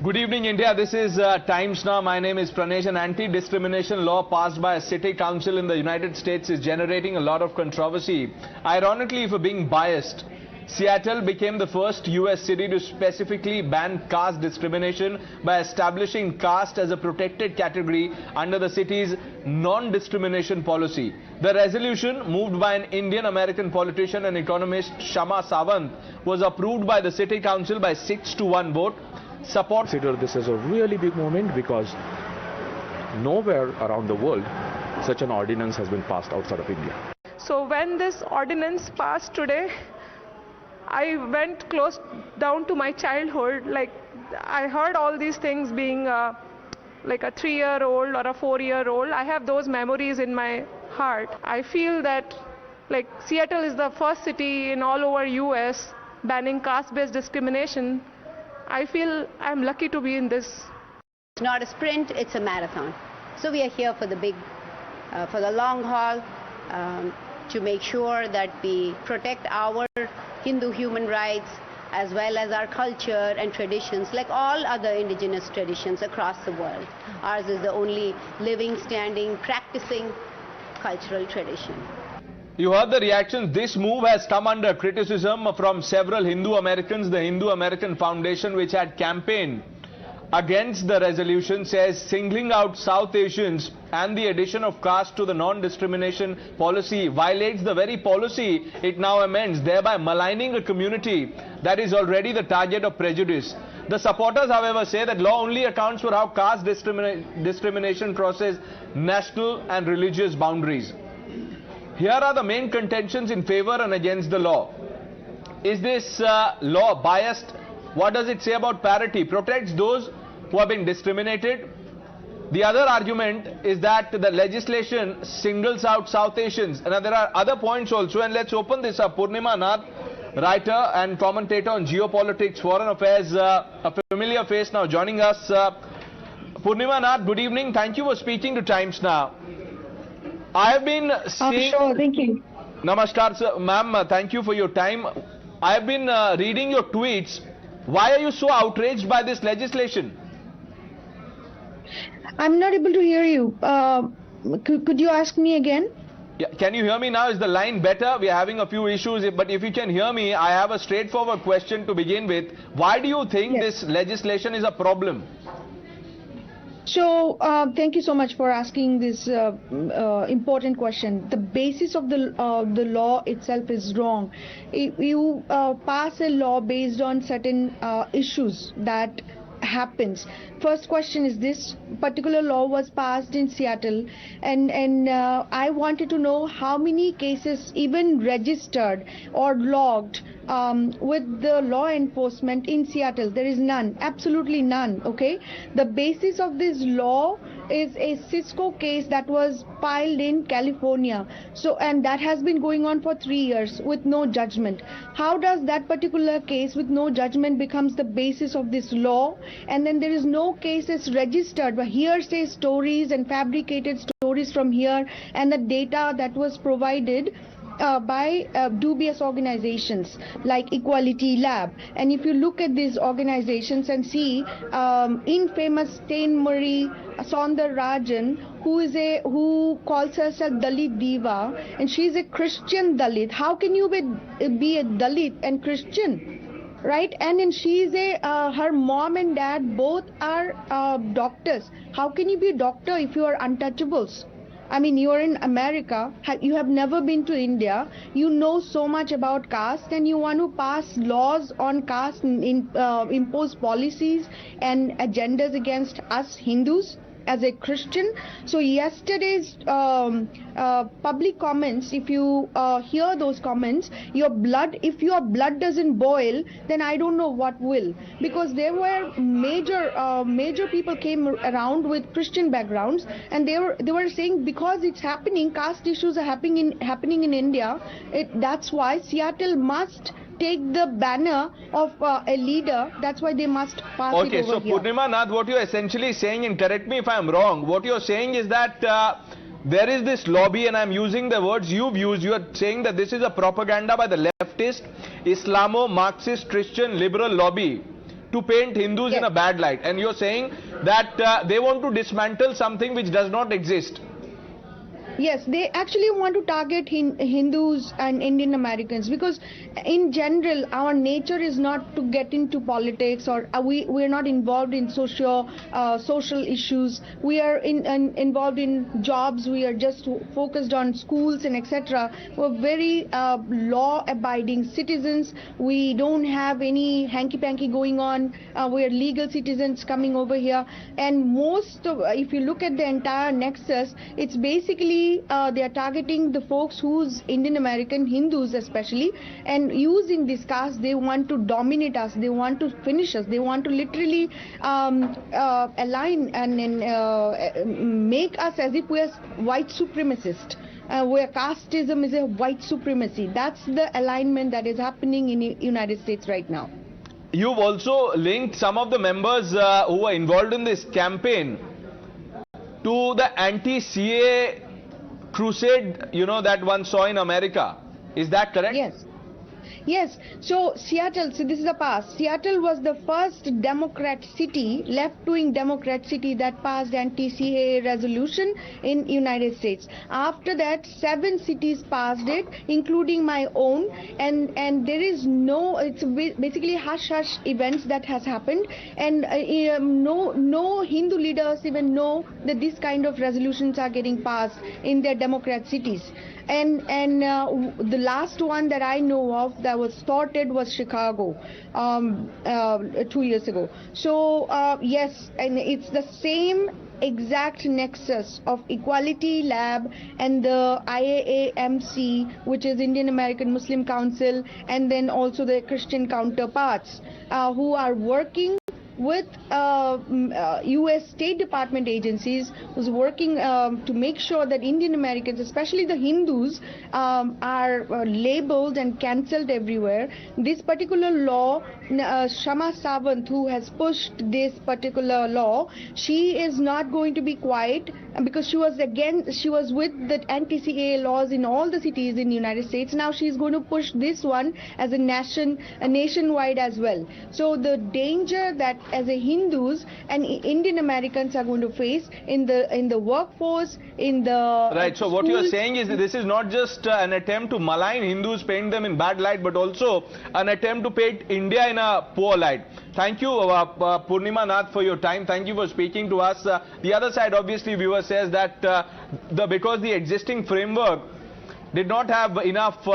Good evening, India. This is Times Now. My name is Pranesh. An anti-discrimination law passed by a city council in the United States is generating a lot of controversy. Ironically, for being biased, Seattle became the first US city to specifically ban caste discrimination by establishing caste as a protected category under the city's non-discrimination policy. The resolution, moved by an Indian-American politician and economist, Shama Sawant, was approved by the city council by 6-1 vote. Support. Consider this as a really big moment because nowhere around the world such an ordinance has been passed outside of India. So when this ordinance passed today, I went close down to my childhood. Like, I heard all these things being like a 3-year-old or a 4-year-old. I have those memories in my heart. I feel that like Seattle is the first city in all over US banning caste-based discrimination. I feel I'm lucky to be in this. It's not a sprint, it's a marathon. So we are here for the for the long haul, to make sure that we protect our Hindu human rights as well as our culture and traditions, like all other indigenous traditions across the world. Ours is the only living, standing, practicing cultural tradition. You heard the reactions. This move has come under criticism from several Hindu Americans. The Hindu American Foundation, which had campaigned against the resolution, says singling out South Asians and the addition of caste to the non-discrimination policy violates the very policy it now amends, thereby maligning a community that is already the target of prejudice. The supporters, however, say that law only accounts for how caste discrimination crosses national and religious boundaries. Here are the main contentions in favor and against the law. Is this law biased? What does it say about parity? Protects those who have been discriminated. The other argument is that the legislation singles out South Asians. And there are other points also, and let's open this up. Purnima Nath, writer and commentator on geopolitics, foreign affairs, a familiar face now joining us. Purnima Nath, good evening. Thank you for speaking to Times Now. I have been seeing... sure, thank you. Namaskar, ma'am. Thank you for your time. I have been reading your tweets. Why are you so outraged by this legislation? I'm not able to hear you. Could you ask me again? Yeah, can you hear me now? Is the line better? We are having a few issues, but if you can hear me, I have a straightforward question to begin with. Why do you think this legislation is a problem? So, thank you so much for asking this important question. The basis of the law itself is wrong. If you pass a law based on certain issues that happens. First question is, this particular law was passed in Seattle, and I wanted to know how many cases even registered or logged with the law enforcement in Seattle. There is none, absolutely none. Okay, the basis of this law is a Cisco case that was filed in California, so, and that has been going on for 3 years with no judgment. How does that particular case with no judgment becomes the basis of this law? And then there is no cases registered, but hearsay stories and fabricated stories from here, and the data that was provided by dubious organizations like Equality Lab. And if you look at these organizations and see infamous Tain Marie Soundararajan, who calls herself Dalit Diva, and she's a Christian Dalit. How can you be a Dalit and Christian? Right? And then she's her mom and dad both are doctors. How can you be a doctor if you are untouchables? I mean, you are in America, you have never been to India, you know so much about caste, and you want to pass laws on caste, impose policies and agendas against us Hindus as a Christian. So yesterday's public comments, if you hear those comments, if your blood doesn't boil, then I don't know what will, because there were major people came around with Christian backgrounds, and they were saying because it's happening, caste issues are happening in India, that's why Seattle must take the banner of a leader. That's why they must pass it over here. Okay, so Purnima Nath, what you're essentially saying, and correct me if I'm wrong, what you're saying is that there is this lobby, and I'm using the words you've used. You are saying that this is a propaganda by the leftist, Islamo-Marxist, Christian, liberal lobby to paint Hindus in a bad light. And you're saying that they want to dismantle something which does not exist. Yes, they actually want to target Hindus and Indian Americans because in general our nature is not to get into politics, or we are not involved in social issues. We are involved in jobs. We are just focused on schools and etc. We're very law-abiding citizens. We don't have any hanky-panky going on. We are legal citizens coming over here, and if you look at the entire nexus, it's basically they are targeting the folks who's Indian American, Hindus especially, and using this caste they want to dominate us, they want to finish us, they want to literally align and make us as if we're white supremacists. Where casteism is a white supremacy. That's the alignment that is happening in the United States right now. You've also linked some of the members who were involved in this campaign to the anti-CAA crusade, that one saw in America. Is that correct? Yes. So Seattle, this is the past. Seattle was the first Democrat city, left-wing Democrat city that passed anti-CAA resolution in United States. After that, 7 cities passed it, including my own. And there is it's basically hush-hush events that has happened. And no Hindu leaders even know that this kind of resolutions are getting passed in their Democrat cities. And the last one that I know of that was started was Chicago 2 years ago. So yes, and it's the same exact nexus of Equality Lab and the IAAMC, which is Indian American Muslim Council, and then also the Christian counterparts who are working with U.S. State Department agencies, who's working to make sure that Indian Americans, especially the Hindus, are labeled and cancelled everywhere. This particular law, Shama Sawant, who has pushed this particular law, she is not going to be quiet because she was with the anti-CAA laws in all the cities in the United States. Now she's going to push this one as a nationwide as well. So the danger that as a Hindus and Indian Americans are going to face in the workforce, in the right. So what you are saying is that this is not just an attempt to malign Hindus, paint them in bad light, but also an attempt to paint India in a poor light. Thank you, Purnima Nath, for your time. Thank you for speaking to us. The other side, obviously, viewer says that because the existing framework did not have enough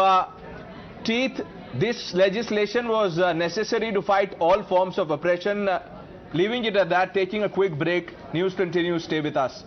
teeth, this legislation was necessary to fight all forms of oppression. Leaving it at that, taking a quick break. News continues. Stay with us.